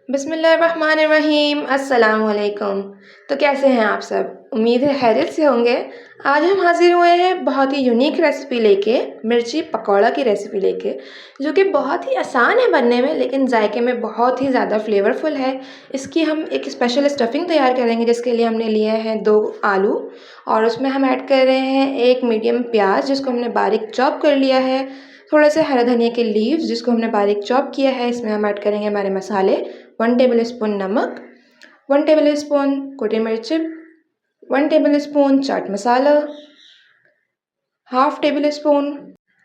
बिस्मिल्लाहिर्रहमानिर्रहीम अस्सलाम वालेकुम। तो कैसे हैं आप सब? उम्मीद है खैरियत से होंगे। आज हम हाज़िर हुए हैं बहुत ही यूनिक रेसिपी लेके, मिर्ची पकौड़ा की रेसिपी लेके, जो कि बहुत ही आसान है बनने में लेकिन जायके में बहुत ही ज़्यादा फ्लेवरफुल है। इसकी हम एक स्पेशल स्टफ़िंग तैयार करेंगे जिसके लिए हमने लिए हैं 2 आलू और उसमें हम ऐड कर रहे हैं 1 मीडियम प्याज जिसको हमने बारीक चॉप कर लिया है, थोड़े से हरा धनिया के लीव्स जिसको हमने बारीक चॉप किया है। इसमें हम ऐड करेंगे हमारे मसाले, 1 टेबलस्पून नमक, 1 टेबलस्पून कुटी मिर्च, 1 tablespoon chaat masala, half tablespoon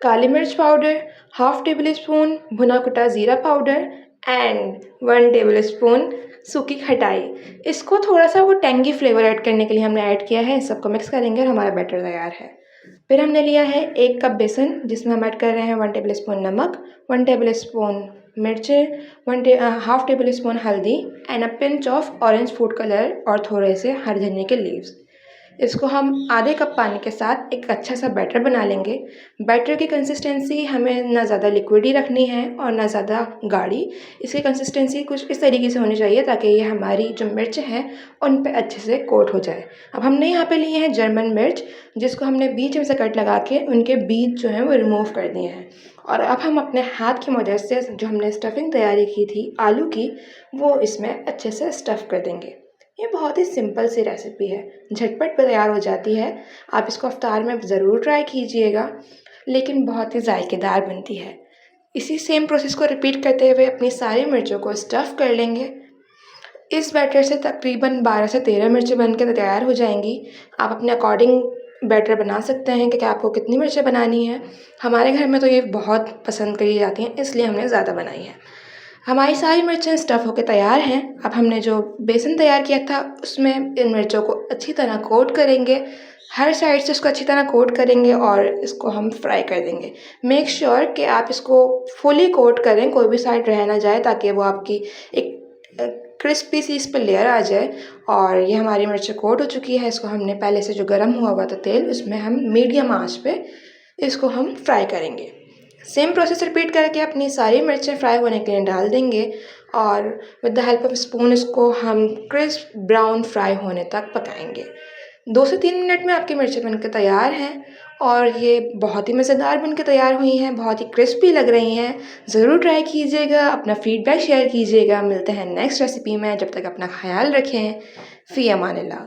काली मिर्च पाउडर, हाफ़ टेबलस्पून भुना कुटा ज़ीरा पाउडर एंड 1 टेबलस्पून सूखी खटाई। इसको थोड़ा-सा वो टेंगी फ्लेवर ऐड करने के लिए हमने ऐड किया है। सबको मिक्स करेंगे और हमारा बैटर तैयार है। फिर हमने लिया है 1 कप बेसन जिसमें हम ऐड कर रहे हैं 1 टेबलस्पून नमक, 1 टेबलस्पून मिर्चें, हाफ़ टेबलस्पून हल्दी and a pinch of orange food colour और थोड़े से हरे धनिया के लीव्स। इसको हम आधे कप पानी के साथ एक अच्छा सा बैटर बना लेंगे। बैटर की कंसिस्टेंसी हमें ना ज़्यादा लिक्विड ही रखनी है और ना ज़्यादा गाढ़ी। इसकी कंसिस्टेंसी कुछ इस तरीके से होनी चाहिए ताकि ये हमारी जो मिर्च हैं उन पे अच्छे से कोट हो जाए। अब हमने यहाँ पे लिए हैं जर्मन मिर्च जिसको हमने बीच में से कट लगा के उनके बीज जो हैं वो रिमूव कर दिए हैं। और अब हम अपने हाथ की मदद से जो हमने स्टफ़िंग तैयारी की थी आलू की, वो इसमें अच्छे से स्टफ़ कर देंगे। ये बहुत ही सिंपल सी रेसिपी है, झटपट तैयार हो जाती है। आप इसको इफ्तार में ज़रूर ट्राई कीजिएगा, लेकिन बहुत ही जायकेदार बनती है। इसी सेम प्रोसेस को रिपीट करते हुए अपनी सारी मिर्चों को स्टफ़ कर लेंगे। इस बैटर से तकरीबन 12 से 13 मिर्चें बन के तैयार हो जाएंगी। आप अपने अकॉर्डिंग बैटर बना सकते हैं कि आपको कितनी मिर्चें बनानी है। हमारे घर में तो ये बहुत पसंद करी जाती हैं, इसलिए हमने ज़्यादा बनाई है। हमारी सारी मिर्चें स्टफ़ होकर तैयार हैं। अब हमने जो बेसन तैयार किया था उसमें इन मिर्चों को अच्छी तरह कोट करेंगे। हर साइड से इसको अच्छी तरह कोट करेंगे और इसको हम फ्राई कर देंगे। मेक श्योर कि आप इसको फुली कोट करें, कोई भी साइड रह ना जाए ताकि वो आपकी एक क्रिस्पी सी इस पर लेयर आ जाए। और ये हमारी मिर्चें कोट हो चुकी है। इसको हमने पहले से जो गर्म हुआ था तेल, उसमें हम मीडियम आंच पे इसको हम फ्राई करेंगे। सेम प्रोसेस रिपीट करके अपनी सारी मिर्चें फ्राई होने के लिए डाल देंगे और with the help of spoon इसको हम क्रिस्प ब्राउन फ्राई होने तक पकाएंगे। 2 से 3 मिनट में आपकी मिर्चें बनकर तैयार हैं और ये बहुत ही मज़ेदार बनकर तैयार हुई हैं, बहुत ही क्रिस्पी लग रही हैं। ज़रूर ट्राई कीजिएगा, अपना फ़ीडबैक शेयर कीजिएगा। मिलते हैं नेक्स्ट रेसिपी में, जब तक अपना ख़्याल रखें। फ़ी अमानिल्लाह।